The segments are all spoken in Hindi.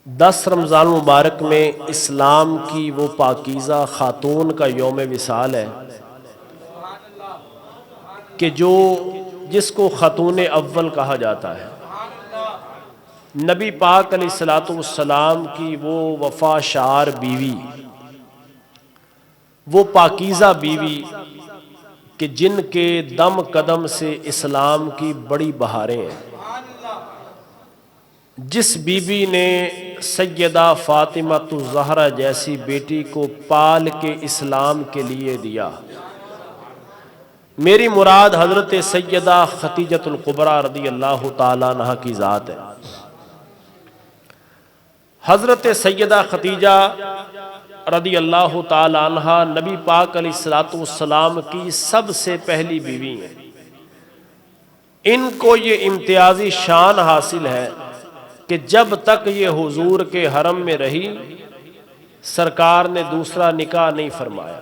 10 रमज़ान मुबारक में इस्लाम की वो पाकीज़ा ख़ातून का यौम विसाल है कि जिसको ख़ातून अव्वल कहा जाता है। नबी पाक अलैहिस्सलाम की वो वफ़ाशार बीवी, वो पाकीज़ा बीवी कि जिनके दम कदम से इस्लाम की बड़ी बहारें हैं। जिस बीबी ने सैयदा फ़ातिमा ज़हरा जैसी बेटी को पाल के इस्लाम के लिए दिया। मेरी मुराद हज़रत सैयदा खतीजतुल कुबरा रज़ी अल्लाह ताला अन्हा की ज़ात है। हज़रत सैयदा खतीजा रज़ी अल्लाह ताला अन्हा नबी पाक अलैहिस्सलाम की सबसे पहली बीवी हैं। इनको ये इम्तियाजी शान हासिल है कि जब तक ये हुजूर के हरम में रही, सरकार ने दूसरा निकाह नहीं फरमाया।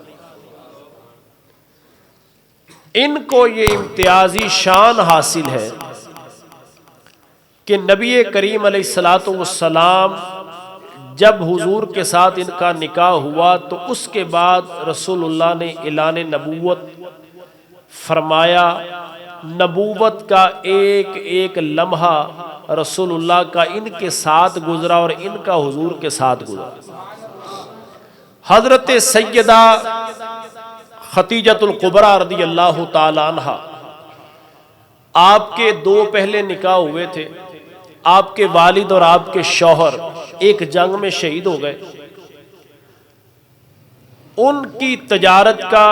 इनको ये इम्तियाजी शान हासिल है कि नबी करीम अलैहिस्सलाम जब हुजूर के साथ इनका निकाह हुआ तो उसके बाद रसूलुल्लाह ने ऐलान नबूवत फरमाया। नबूवत का एक एक लम्हा रसूलुल्लाह का इनके साथ गुजरा और इनका हुजूर के साथ गुजरा। हजरत सैयदा खतीजतुल कुबरा रज़ी अल्लाह ताला अन्हा, आपके 2 पहले निकाह हुए थे। आपके वालिद और आपके शौहर एक जंग में शहीद हो गए। उनकी तजारत का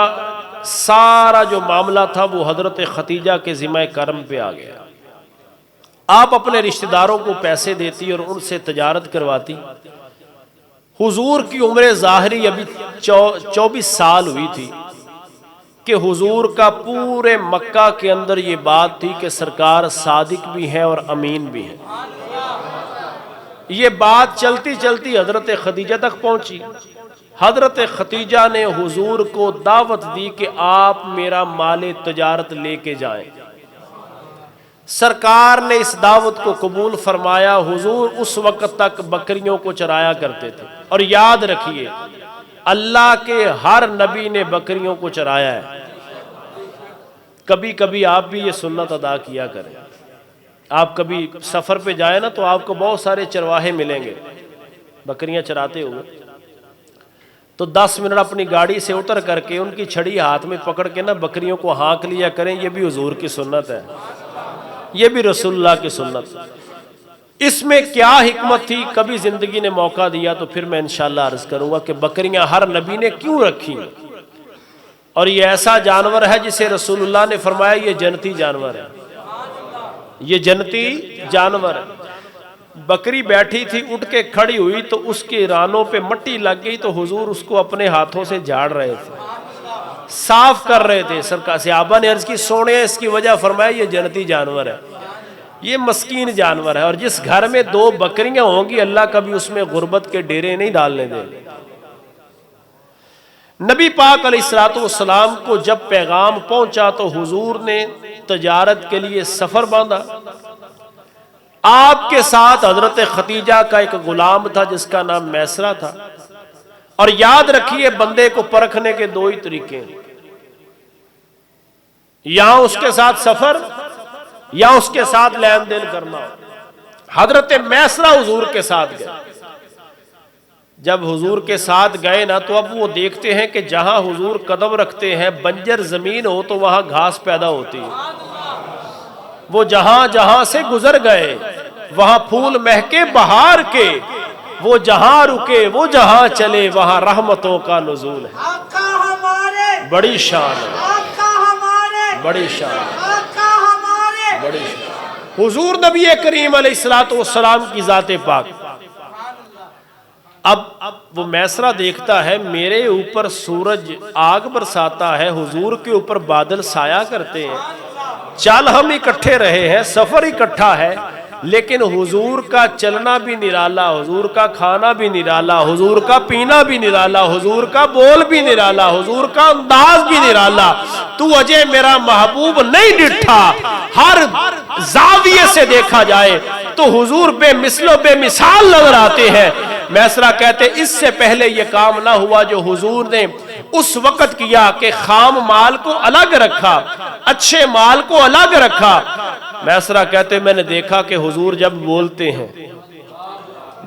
सारा जो मामला था वो हजरत खतीजा के ज़िम्मे करम पे आ गया। आप अपने रिश्तेदारों को पैसे देती और उनसे तजारत करवाती। हुजूर की उम्र ज़ाहरी अभी 24 साल हुई थी कि हुजूर का पूरे मक्का के अंदर ये बात थी कि सरकार सादिक भी हैं और अमीन भी हैं। ये बात चलती चलती हजरत खतीजा तक पहुंची। हजरत खतीजा ने हुजूर को दावत दी कि आप मेरा माले तजारत लेके जाएं। सरकार ने इस दावत को कबूल फरमाया। हुजूर उस वक्त तक बकरियों को चराया करते थे। और याद रखिए, अल्लाह के हर नबी ने बकरियों को चराया है। कभी कभी आप भी ये सुन्नत अदा किया करें। आप कभी सफर पे जाए ना तो आपको बहुत सारे चरवाहे मिलेंगे बकरियां चराते हुए। तो 10 मिनट अपनी गाड़ी से उतर करके उनकी छड़ी हाथ में पकड़ के ना बकरियों को हाँक लिया करें। ये भी हुजूर की सुन्नत है, ये भी रसूलुल्लाह की सुन्नत। इसमें क्या हिकमत थी, कभी जिंदगी ने मौका दिया तो फिर मैं इंशाअल्लाह अर्ज करूंगा कि बकरियां हर नबी ने क्यों रखी। और ये ऐसा जानवर है जिसे रसूलुल्लाह ने फरमाया ये जन्नती जानवर है, ये जन्नती जानवर है। बकरी बैठी थी, उठ के खड़ी हुई तो उसके रानों पे मट्टी लग गई तो हुजूर उसको अपने हाथों से झाड़ रहे थे, साफ कर रहे थे। सरकार सहाबा ने अर्ज की, सोने इसकी वजह फरमाया ये जन्नती जानवर है, ये मस्कीन जानवर है। और जिस घर में 2 बकरियां होंगी अल्लाह कभी उसमें गुर्बत के डेरे नहीं डालने देंगे। नबी पाक अलैहिस्सलाम को जब पैगाम पहुंचा तो हुजूर ने तजारत के लिए सफर बांधा। आपके साथ हजरत खतीजा का एक गुलाम था जिसका नाम मैसरा था। और याद रखिए, बंदे को परखने के 2 ही तरीके हैं, या उसके साथ सफर या उसके साथ लेन देन करना। हजरत मैसरा हुजूर के साथ गए। जब हुजूर के साथ गए ना तो अब वो देखते हैं कि जहां हुजूर कदम रखते हैं बंजर जमीन हो तो वहां घास पैदा होती है। वो जहां जहां से गुजर गए वहां फूल महके बहार के, वो जहां रुके वो जहां चले वहां रहमतों का नुज़ूल है। बड़ी शान है, बड़ी शान है, बड़ी शान। हुजूर नबी करीम अलैहिस्सलाम की ज़ाते पाक। अब वो मैसरा देखता है मेरे ऊपर सूरज आग बरसाता है, हुजूर के ऊपर बादल साया करते हैं। चल हम इकट्ठे रहे हैं, सफर इकट्ठा है, लेकिन हुजूर का चलना भी निराला, हुजूर का खाना भी निराला, हुजूर का पीना भी निराला, हुजूर का बोल भी निराला, हुजूर का अंदाज भी निराला। तू अजय मेरा महबूब नहीं डिठा, हर जाविये से देखा जाए तो हुजूर बेमिसलो बेमिसाल नजर आते हैं। मैसरा कहते इससे पहले यह काम ना हुआ जो हुजूर ने उस वक्त किया कि खाम माल को अलग रखा, अच्छे माल को अलग रखा। मैसरा कहते मैंने देखा कि हुजूर जब बोलते हैं,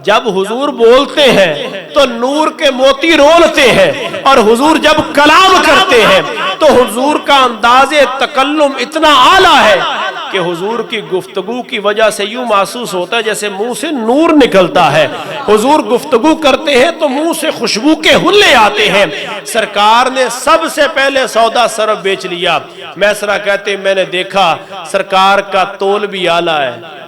जब हुजूर बोलते हैं तो नूर के मोती रोलते हैं, और हुजूर जब कलाम करते हैं तो हुजूर का अंदाज़े तकल्लुम इतना आला है कि हुजूर की गुफ्तगू की वजह से यूं महसूस होता है जैसे मुंह से नूर निकलता है। हुजूर गुफ्तगू करते हैं तो मुंह से खुशबू के हुल्ले आते हैं। सरकार ने सबसे पहले सौदा सरफ बेच लिया। मैसरा कहते मैंने देखा सरकार का तोल भी आला है,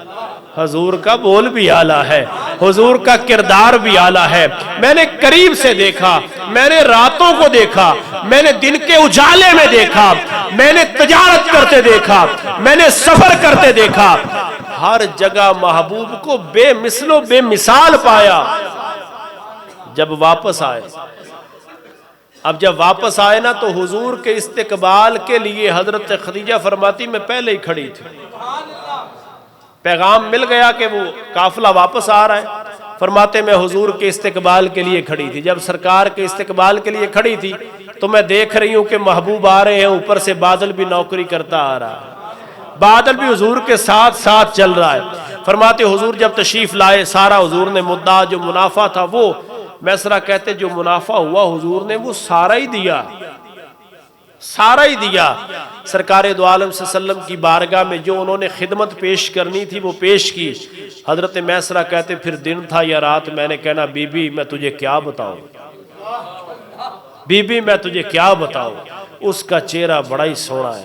हुजूर का बोल भी आला है, हुजूर का किरदार भी आला है। मैंने करीब से देखा, मैंने रातों को देखा, मैंने दिन के उजाले में देखा, मैंने तजारत करते देखा, मैंने सफर करते देखा। हर जगह महबूब को बेमिसलो बेमिसाल पाया। जब वापस आए, अब जब वापस आए ना तो हुजूर के इस्तिकबाल के लिए हजरत खदीजा फरमाती मैं पहले ही खड़ी थी। पैगाम मिल गया कि वो काफिला वापस आ रहा है। फरमाते मैं हुजूर के इस्तिकबाल के लिए खड़ी थी। जब सरकार के इस्तिकबाल के लिए खड़ी थी तो मैं देख रही हूँ कि महबूब आ रहे हैं, ऊपर से बादल भी नौकरी करता आ रहा है, बादल भी हुजूर के साथ साथ चल रहा है। फरमाते हुजूर जब तशरीफ लाए सारा हुजूर ने मुद्दा जो मुनाफा था वो, मैसरा कहते जो मुनाफा हुआ हुजूर ने वो सारा ही दिया, सारा ही दिया। सरकार दो आलम सल्लम की बारगाह में जो उन्होंने खिदमत पेश करनी थी वो पेश की। हजरत मैसरा कहते फिर दिन था या रात, मैंने कहना बीबी मैं तुझे क्या बताऊं, बीबी मैं तुझे क्या बताऊं। उसका चेहरा बड़ा ही सोना है,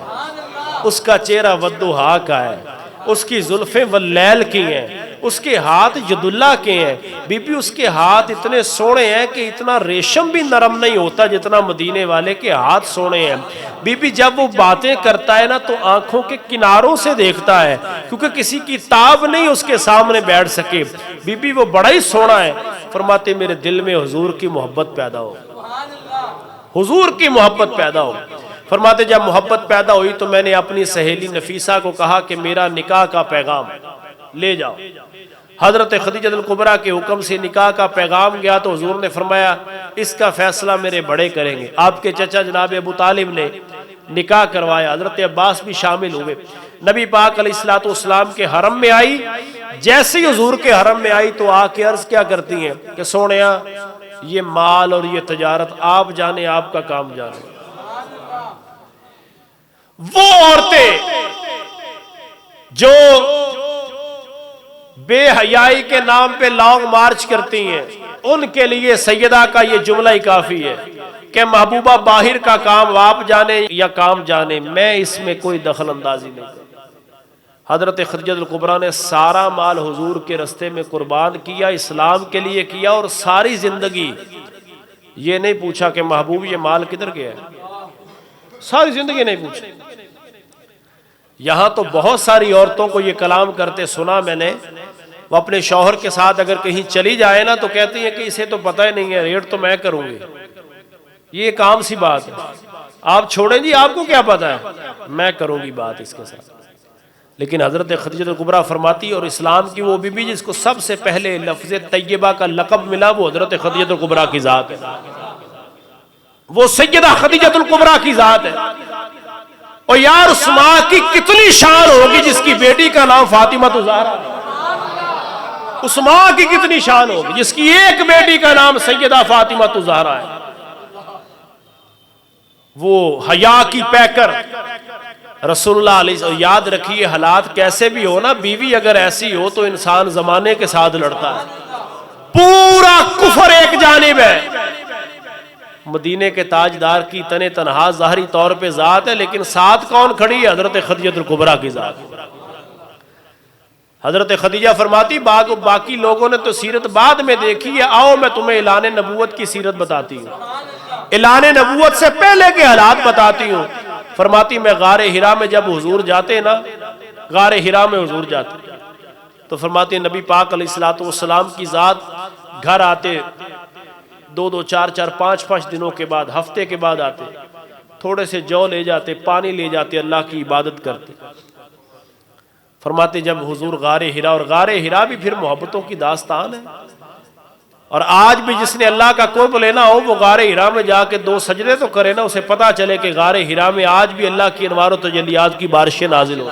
उसका चेहरा वद्दुहा का है, उसकी जुल्फें वल्लैल की हैं, उसके हाथ यदुल्ला के हैं। बीबी उसके हाथ इतने सोने हैं कि इतना रेशम भी नरम नहीं होता जितना मदीने वाले के हाथ सोने हैं। बीबी जब वो बातें करता है ना तो आंखों के किनारों से देखता है, क्योंकि किसी की ताब नहीं उसके सामने बैठ सके। बीबी वो बड़ा ही सोना है। फरमाते मेरे दिल में हुजूर की मोहब्बत पैदा हो, हुजूर की मोहब्बत पैदा हो। फरमाते जब मोहब्बत पैदा हुई तो मैंने अपनी सहेली नफीसा को कहा कि मेरा निकाह का पैगाम ले जाओ। हजरत खदीजतुल कुबरा के हुक्म से निकाह का पैगाम गया तो हुजूर ने फरमाया इसका फैसला मेरे बड़े करेंगे। आपके चचा जनाब अबू तालिब ने निकाह करवाया, हजरत अब्बास भी शामिल हुए। नबी पाक अलैहिस्सलाम के हरम में आई, जैसे ही हुजूर के हरम में आई तो आके अर्ज क्या करती हैं कि सोनिया ये माल और ये तजारत आप जाने, आपका काम जाने। वो औरतें जो बेहयाई के नाम पे लॉन्ग मार्च करती हैं, उनके लिए सैयदा का ये जुमला ही काफी है कि महबूबा बाहिर का काम आप जाने या काम जाने, मैं इसमें कोई दखल अंदाजी नहीं करता। हजरत खदीजतुल कुबरा ने सारा माल हुजूर के रस्ते में कुर्बान किया, इस्लाम के लिए किया, और सारी जिंदगी ये नहीं पूछा कि महबूब ये माल किधर गया है, सारी जिंदगी नहीं पूछी। यहां तो बहुत सारी औरतों को ये कलाम करते सुना मैंने, वो अपने शौहर के साथ अगर कहीं चली जाए ना तो कहती है कि इसे तो पता ही नहीं है, रेट तो मैं करूंगी। ये एक आम सी बात है, आप छोड़ें जी, आपको क्या पता है, मैं करूंगी बात इसके साथ। लेकिन हजरत खदीजतुल कुबरा फरमाती, और इस्लाम की वो बीबी जिसको सबसे पहले लफ्ज़ तैयबा का लक़ब मिला वो हजरत खदीजतुल कुबरा की जात है, वो सैयदा खदीजतुल कुबरा की जात है। और यार उस माँ की कितनी शान होगी जिसकी बेटी का नाम फातिमा तो ज़हरा, उस माँ की कितनी शान होगी जिसकी एक बेटी का नाम सैयदा फातिमा तो ज़हरा है। वो हया की पैकर रसूलुल्लाह अलैहि, याद रखिए हालात कैसे भी हो ना, बीवी अगर ऐसी हो तो इंसान जमाने के साथ लड़ता है। पूरा कुफर एक जानिब है, मदीने के ताजदार की तने तनहा ज़ाहरी तौर पे जात है, लेकिन साथ कौन खड़ी है, हजरत खदीजतुल कुबरा की जात। हजरत खदीजा फरमाती बाकी लोगों ने तो सीरत बाद में देखी है, आओ मैं तुम्हें ऐलान नबूवत की सीरत बताती हूँ, ऐलान नबूवत से पहले के हालात बताती हूँ। फरमाती मैं गारे हिरा में जब हुजूर जाते ना, गारे हिरा में हुजूर जाते तो फरमाती नबी पाक अलैहिस्सलाम की जात घर आते, 2-2, 4-4, 5-5 दिनों के बाद, हफ्ते के बाद आते, थोड़े से जौ ले जाते, पानी ले जाते, अल्लाह की इबादत करते। फरमाते जब हुजूर गारे हिरा, और गारे हिरा भी फिर मोहब्बतों की दास्तान है, और आज भी जिसने अल्लाह का कुर्ब लेना हो वो गारे हिरा में जाके 2 सजदे तो करे ना, उसे पता चले कि गारे हिरा में आज भी अल्लाह की अनवार और तजल्लियात की बारिशें नाजिल हो।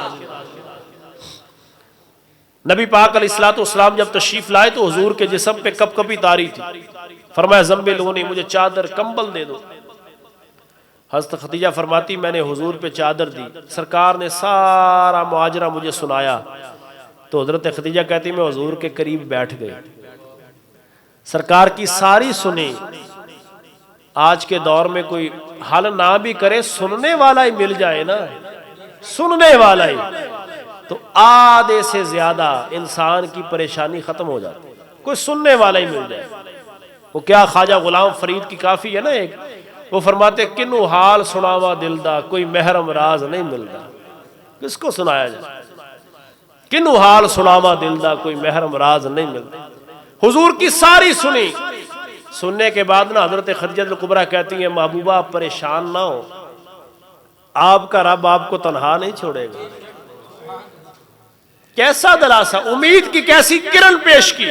नबी पाक अलैहिस्सलाम जब तशरीफ लाए तो हुजूर के जिस्म पे कपकपी तारी थी। फरमाया ज़म्मिलूनी, मुझे चादर कंबल दे दो। हज़रत खदीजा फरमाती मैंने हुजूर पे चादर दी, सरकार ने सारा मुआजरा मुझे सुनाया। तो हज़रत खदीजा कहती मैं हुजूर के करीब बैठ गई, सरकार की सारी सुनी। आज के दौर में कोई हल ना भी करे, सुनने वाला ही मिल जाए ना, सुनने वाला ही, तो आधे से ज्यादा इंसान की परेशानी खत्म हो जाती है। कोई सुनने वाला ही मिल जाए। वो क्या ख्वाजा गुलाम फरीद की काफी है ना एक, वो फरमाते किन्नू हाल सुनावा दिलदा, कोई महरम राज नहीं मिलता। किसको सुनाया जाए? किन्नू हाल सुनावा दिलदा, कोई महरम राज नहीं मिलता। हुजूर की सारी सुनी। सुनने के बाद ना हजरत खदीजा कुबरा कहती है महबूबा आप परेशान ना हो, आपका रब आपको तन्हा नहीं छोड़ेगा। कैसा दिलासा, उम्मीद की कैसी किरण पेश की।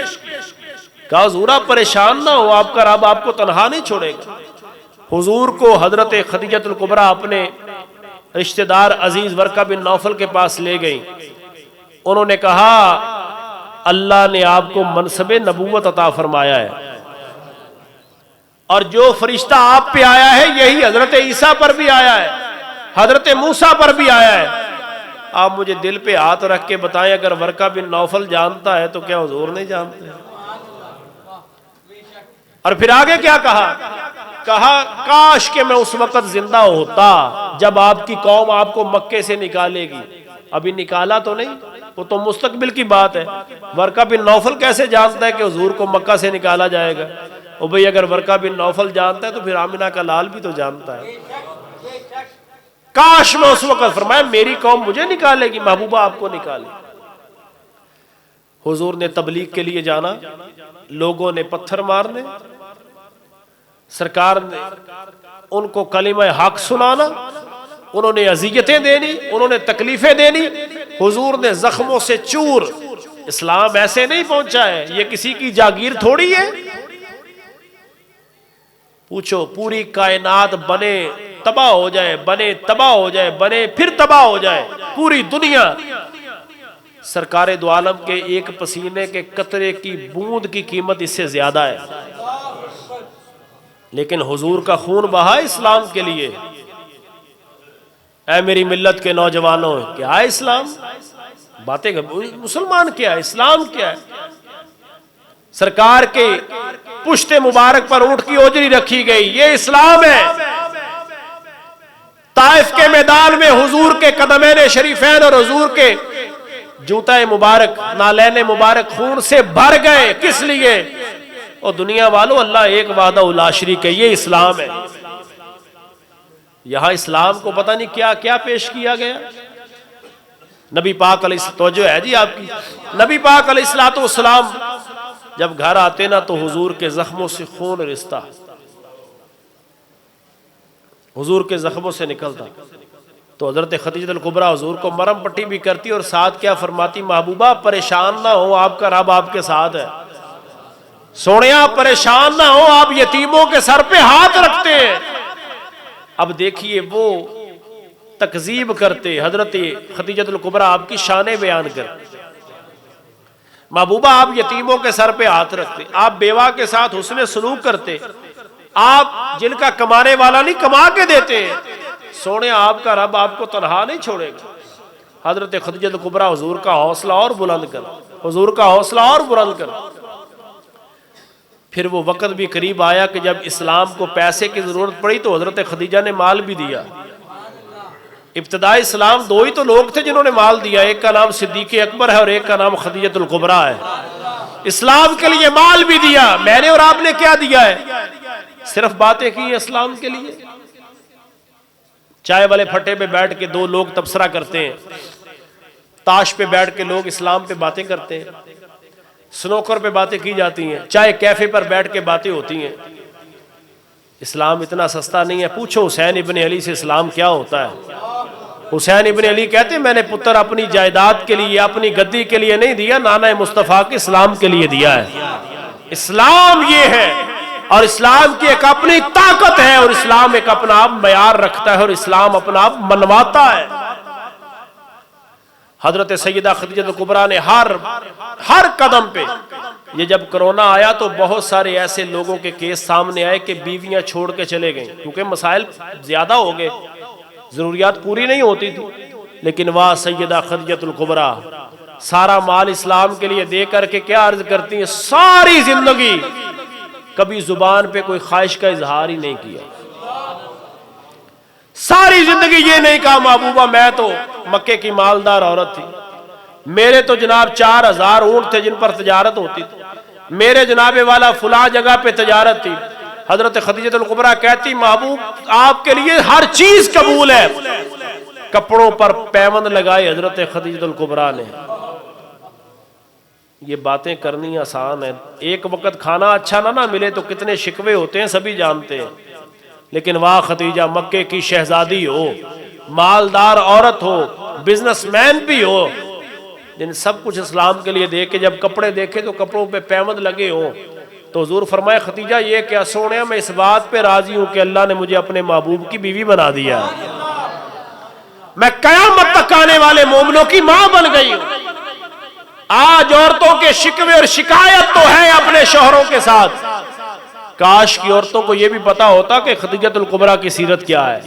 कहा हुजूर आप परेशान ना हो, आपका रब आपको तन्हा नहीं छोड़ेगा। हुजूर को हजरत खदीजतुल कुबरा अपने रिश्तेदार अजीज वर्का बिन नौफल के पास ले गई। उन्होंने कहा अल्लाह ने आपको मनसबे नबूवत अता फरमाया है, और जो फरिश्ता आप पे आया है यही हजरत ईसा पर भी आया है, हजरत मूसा पर भी आया है। आप मुझे दिल पे हाथ रख के बताएं, अगर वर्का बिन नौफल जानता है तो क्या हुजूर नहीं जानते? और फिर आगे क्या कहा? कहा काश के मैं उस वक्त जिंदा होता जब आपकी कौम आपको मक्के से निकालेगी। अभी निकाला तो नहीं, वो तो मुस्तकबिल की बात है। वर्का बिन नौफल कैसे जानता है कि हुजूर को मक्का से निकाला जाएगा? ओ भाई अगर वर्का बिन नौफल जानता है तो फिर आमिना का लाल भी तो जानता है। काश मैं उस वक्त, फरमाया मेरी कौम मुझे निकालेगी, महबूबा आपको निकाले। हुजूर ने तबलीग के लिए जाना, लोगों ने पत्थर मारने, सरकार ने उनको कलिमा हक सुनाना, उन्होंने अजियतें देनी, उन्होंने तकलीफें देनी। हुजूर ने जख्मों से चूर। इस्लाम ऐसे नहीं पहुंचा है, ये किसी की जागीर थोड़ी है। पूछो पूरी कायनात बने तबाह हो जाए, बने तबाह हो जाए, बने फिर तबाह हो जाए, पूरी दुनिया सरकारे दो आलम के एक पसीने के कतरे की बूंद की कीमत इससे ज्यादा है। लेकिन हुजूर का खून बहा इस्लाम के लिए। ऐ मेरी मिल्लत के नौजवानों, क्या है इस्लाम? बातें मुसलमान क्या है, इस्लाम क्या है? सरकार के पुश्ते मुबारक पर ऊंट की ओजरी रखी गई, ये इस्लाम है। ताइफ के मैदान में हुजूर के कदमैन शरीफैन और हुजूर के जूता मुबारक, नालैन मुबारक खून से भर गए। किस लिए? और दुनिया वालों, अल्लाह एक वादा उला शरीक है, ये इस्लाम है। यहां इस्लाम को पता नहीं क्या क्या पेश किया गया। नबी पाक तवज्जो है जी आपकी, नबी पाक अलैहिस्सलाम जब घर आते ना तो हुजूर के जख्मों से खून रिश्ता, हुजूर के जख्मों से निकलता। तो हजरत खदीजतुल कुबरा हुजूर को मरम पट्टी भी करती और साथ क्या फरमाती, महबूबा परेशान ना हो, आपका रब आपके साथ है। सोनिया परेशान ना हो, आप यतीमों के सर पे हाथ रखते हैं। अब देखिए वो तकजीब करते, हजरत खदीजतुल कुबरा आपकी शाने बयान करते। महबूबा आप यतीमों के सर पे हाथ रखते, आप बेवा के साथ हुस्ने सलूक करते, आप जिनका कमाने वाला नहीं कमा के देते हैं। सोने आपका रब आपको तन्हा नहीं छोड़ेगा। हजरत खदीजतुल कुबरा हुजूर का हौसला और बुलंद कर, हुजूर का हौसला और बुलंद कर। फिर वो वक्त भी करीब आया कि जब इस्लाम को पैसे की जरूरत पड़ी तो हजरत खदीजा ने माल भी दिया। इब्तिदाई इस्लाम दो ही तो लोग थे जिन्होंने माल दिया, एक का नाम सिद्दीक अकबर है और एक का नाम खदीजतुल कुबरा है। इस्लाम के लिए माल भी दिया। मैंने और आपने क्या दिया है? सिर्फ बातें की इस्लाम के लिए। चाय वाले फट्टे पे बैठ के दो लोग तबसरा करते हैं, ताश पे बैठ के लोग इस्लाम पे बातें करते हैं, स्नोकर पे बातें की जाती हैं, चाय कैफे पर बैठ के बातें होती हैं। इस्लाम इतना सस्ता नहीं है। पूछो हुसैन इब्न अली से इस्लाम क्या होता है। हुसैन इब्न अली कहते मैंने पुत्र अपनी जायदाद के लिए, अपनी गद्दी के लिए नहीं दिया, नाना मुस्तफ़ा के इस्लाम के लिए दिया है। इस्लाम ये है और इस्लाम की एक अपनी ताकत है और इस्लाम एक अपना आप मयार रखता है और इस्लाम अपना आप मनवाता है। हजरत सैयदा खदीजा कुबरा ने हर कदम पे, ये जब कोरोना आया तो बहुत सारे ऐसे लोगों के केस सामने आए कि बीवियां छोड़ के चले गई, क्योंकि मसाइल ज्यादा हो गए, जरूरियात पूरी नहीं होती थी। लेकिन वाह सैयदा खदीजा कुबरा सारा माल इस्लाम के लिए दे करके क्या अर्ज करती है, सारी जिंदगी कभी जुबान पे कोई ख्वाहिश का इजहार ही नहीं किया। सारी जिंदगी ये नहीं कहा महबूबा मैं तो मक्के की मालदार औरत थी, मेरे तो जनाब 4000 ऊंट थे जिन पर तजारत होती थी, मेरे जनाबे वाला फुला जगह पे तजारत थी। हजरत खदीजा कुबरा कहती महबूब आपके लिए हर चीज कबूल है। कपड़ों पर पैबंद लगाए हजरत खदीजा कुबरा ने। ये बातें करनी आसान है, एक वक्त खाना अच्छा ना मिले तो कितने शिकवे होते हैं सभी जानते हैं। लेकिन वाह खदीजा मक्के की शहजादी हो, मालदार औरत हो, बिजनेसमैन भी हो, जिन सब कुछ इस्लाम के लिए दे के जब कपड़े देखे तो कपड़ों पे पैबंद लगे हो, तो हुजूर फरमाए खदीजा ये क्या सोने, मैं इस बात पे राजी हूं कि अल्लाह ने मुझे अपने महबूब की बीवी बना दिया, मैं कयामत तक आने वाले मोमिनों की मां बन गई हूं। आज औरतों के शिकवे और शिकायत तो है अपने शौहरों के साथ, काश की औरतों को यह भी पता होता कि खदीजतुल कुबरा की सीरत क्या है,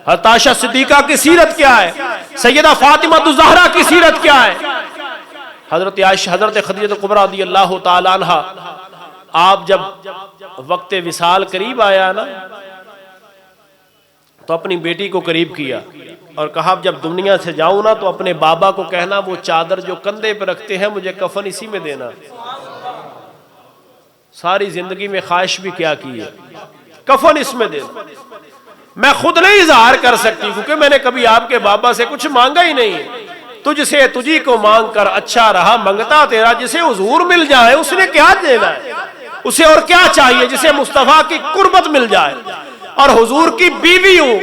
हज़रत आयशा सिद्दीका की सीरत क्या है, सैयदा फातिमा ज़हरा की सीरत क्या है। हजरत आयशा, हजरत खदीजतुल कुबरा रज़ियल्लाहु ताला अन्हा, आप जब वक्त विसाल करीब आया ना तो अपनी बेटी को करीब किया और कहा जब दुनिया से जाऊं ना तो अपने बाबा को कहना वो चादर जो कंधे पे रखते हैं मुझे कफन इसी में देना। सारी जिंदगी में ख्वाहिश भी क्या की है, कफन इसमें देना। मैं खुद नहीं इजहार कर सकती क्योंकि मैंने कभी आपके बाबा से कुछ मांगा ही नहीं है। तुझसे तुझी को मांग कर अच्छा रहा मंगता तेरा, जिसे हुजूर मिल जाए उसने क्या देना है, उसे और क्या चाहिए, जिसे मुस्तफा की कुर्बत मिल जाए और हुजूर की बीवी हूं।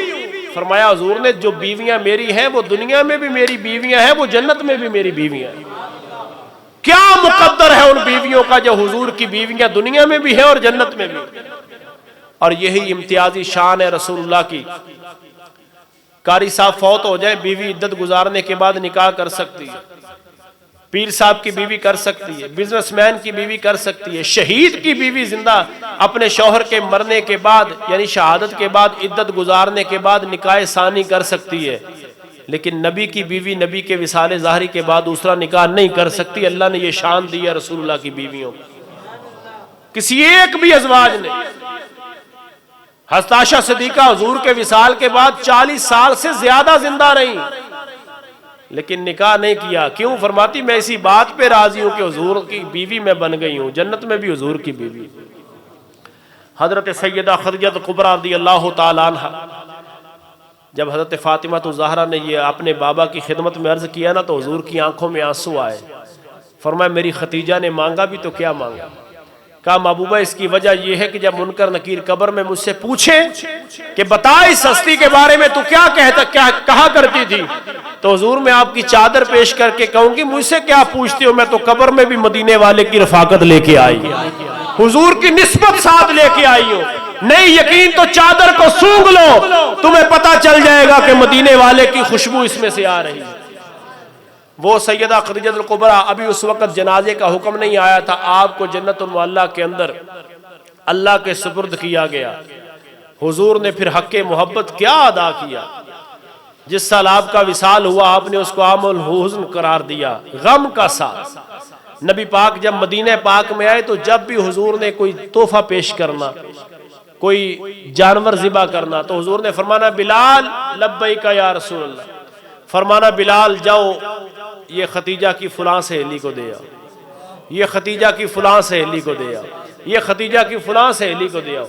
फरमाया हुजूर ने जो बीवियां मेरी हैं वो दुनिया में भी मेरी बीवियां हैं, वो जन्नत में भी मेरी बीवियां हैं। क्या मुकद्दर है उन बीवियों का जो हुजूर की बीवियां दुनिया में भी है और जन्नत में भी। और यही इम्तियाजी शान है रसूलुल्लाह की। कारी साहब फौत हो जाए, बीवी इद्दत गुजारने के बाद निकाह कर सकती है, पीर साहब की बीवी कर सकती है, बिजनेसमैन की बीवी कर सकती है, शहीद की बीवी जिंदा अपने शौहर के मरने के बाद यानी शहादत के बाद इद्दत गुजारने के बाद निकाह सानी कर सकती है। लेकिन नबी की बीवी नबी के विसाले ज़ाहरी के बाद दूसरा निकाह नहीं कर सकती। अल्लाह ने ये शान दी है रसूलुल्लाह की बीवियों को, किसी एक भी अज़वाज ने। हज़रत आयशा सिद्दीका हुजूर के विसाल के बाद 40 साल से ज्यादा जिंदा रही लेकिन निकाह नहीं किया। क्यों? फरमाती मैं इसी बात पे राजी हूं कि हुजूर की बीवी मैं बन गई हूं, जन्नत में भी हुजूर की बीवी। हजरत सैयदा खदीजा कुबरा रज़ियल्लाहु ताला अन्हा, जब हजरत फातिमा ज़हरा ने ये अपने बाबा की खिदमत में अर्ज किया ना तो हुजूर की आंखों में आंसू आए। फरमाया मेरी खदीजा ने मांगा भी तो क्या मांगा। कहा महबूबा इसकी वजह यह है कि जब मुनकर नकीर कब्र में मुझसे पूछे कि बता इस हस्ती के बारे में तू क्या कहा करती थी, तो हुजूर मैं आपकी चादर पेश करके कहूंगी मुझसे क्या पूछती हो, मैं तो कब्र में भी मदीने वाले की रफाकत लेके आई, हुजूर की निस्बत साथ लेके आई हूं। नहीं यकीन तो चादर को सूंघ लो, तुम्हें पता चल जाएगा कि मदीने वाले की खुशबू इसमें से आ रही है। वो सैयदा खदीजा कुबरा, अभी उस वक्त जनाजे का हुक्म नहीं आया था, आपको जन्नतुल मुअल्ला के अंदर अल्लाह के सुपुर्द किया गया। हुजूर ने फिर हक़ मोहब्बत क्या अदा किया। जिस साल आपका विसाल हुआ आपने उसको आमुल हुज़्न करार दिया, गम का साल। नबी पाक जब मदीने पाक में आए तो जब भी हुजूर ने कोई तोहफा पेश करना, कोई जानवर ज़िबा करना, तो हुजूर ने फरमाना बिलाल लब्बैका या रसूलल्लाह, फरमाना बिलाल जाओ ये खदीजा की फलां सहेली को दे आओ, ये खदीजा की फलां सहेली को दे आओ, ये खदीजा की फलां सहेली को दे आओ।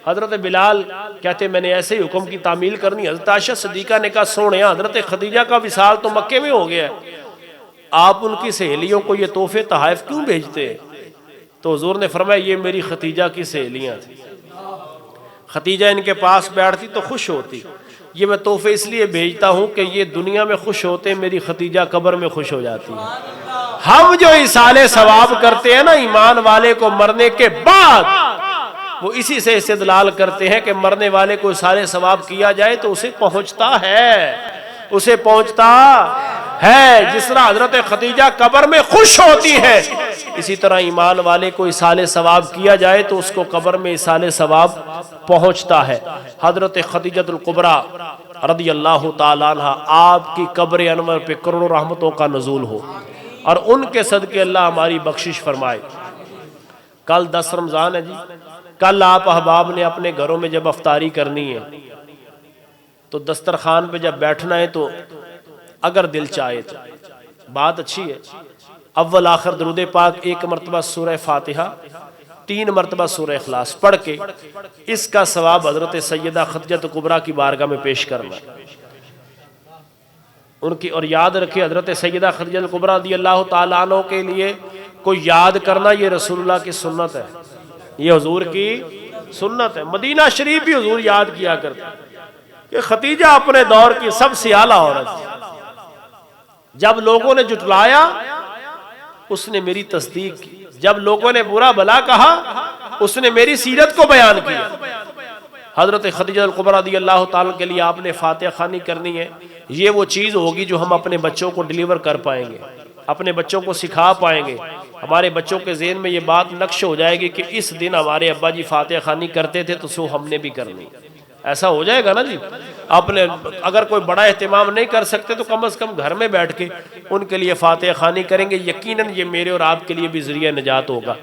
हजरत बिलाल कहते मैंने ऐसे ही हुक्म की तामील करनी। हजरत आयशा सिद्दीका ने कहा सोने हजरत खदीजा का विसाल तो मक्के में हो गया है, आप उनकी सहेलियों को ये तोहफे तहाइफ क्यों भेजते हैं? तो हुजूर ने फरमाया ये मेरी खदीजा की सहेलियां थी। खतीजा इनके पास बैठती तो खुश होती, ये मैं तोहफे इसलिए भेजता हूं कि ये दुनिया में खुश होते, मेरी खतीजा कब्र में खुश हो जाती है। हम जो इसाले सवाब करते हैं ना ईमान वाले को मरने के बाद, वो इसी से इस्तेदलाल करते हैं कि मरने वाले को इसाले सवाब किया जाए तो उसे पहुंचता है, उसे पहुंचता है। जिस तरह हजरत खतीजा कब्र में खुश होती है, इसी तरह ईमान वाले को इसाले सवाब किया जाए तो उसको कब्र में इसाले सवाब पहुंचता है। हजरत खतीजतुल कुबरा रदियल्लाहु ताला अन्हा, आपकी कब्र अनवर पे करोड़ों रहमतों का नुज़ूल हो और उनके सदके अल्लाह हमारी बख्शिश फरमाए। कल 10 रमजान है जी। कल आप अहबाब ने अपने घरों में जब अफ्तारी करनी है तो दस्तरखान पे जब बैठना है तो अगर दिल चाहे तो बात अच्छी है, अव्वल आखिर दरूद पाक 1 मरतबा सूरह फातिहा, 3 मरतबा सूरह इखलास पढ़ के इसका सवाब हजरत सैयदा खतीजत कुबरा की बारगाह में पेश करना उनकी। और याद रखिए हजरत सैयदा खतीजत कुबरा रज़ियल्लाहु ताला अन्हा के लिए कोई याद करना ये रसूलुल्लाह की सुन्नत है, ये हुजूर की सुन्नत है। मदीना शरीफ भी हुजूर याद किया करते कि खतीजा अपने दौर की सबसे आला औरत थी। जब लोगों ने जुटलाया उसने मेरी तस्दीक की, जब लोगों ने बुरा भला कहा उसने मेरी सीरत को बयान किया। हजरत खदीजा कुबरा रज़ियल्लाहु ताला के लिए आपने फातिहा खानी करनी है, ये वो चीज़ होगी जो हम अपने बच्चों को डिलीवर कर पाएंगे, अपने बच्चों को सिखा पाएंगे। हमारे बच्चों के ज़हन में ये बात नक्श हो जाएगी कि इस दिन हमारे अब्बा जी फातिहा खानी करते थे तो सो हमने भी करनी। ऐसा हो जाएगा ना जी। अपने अगर कोई बड़ा एहतमाम नहीं कर सकते तो कम से कम घर में बैठ के उनके लिए फातिहा खानी करेंगे, यकीनन ये मेरे और आपके लिए भी ज़रिया निजात होगा।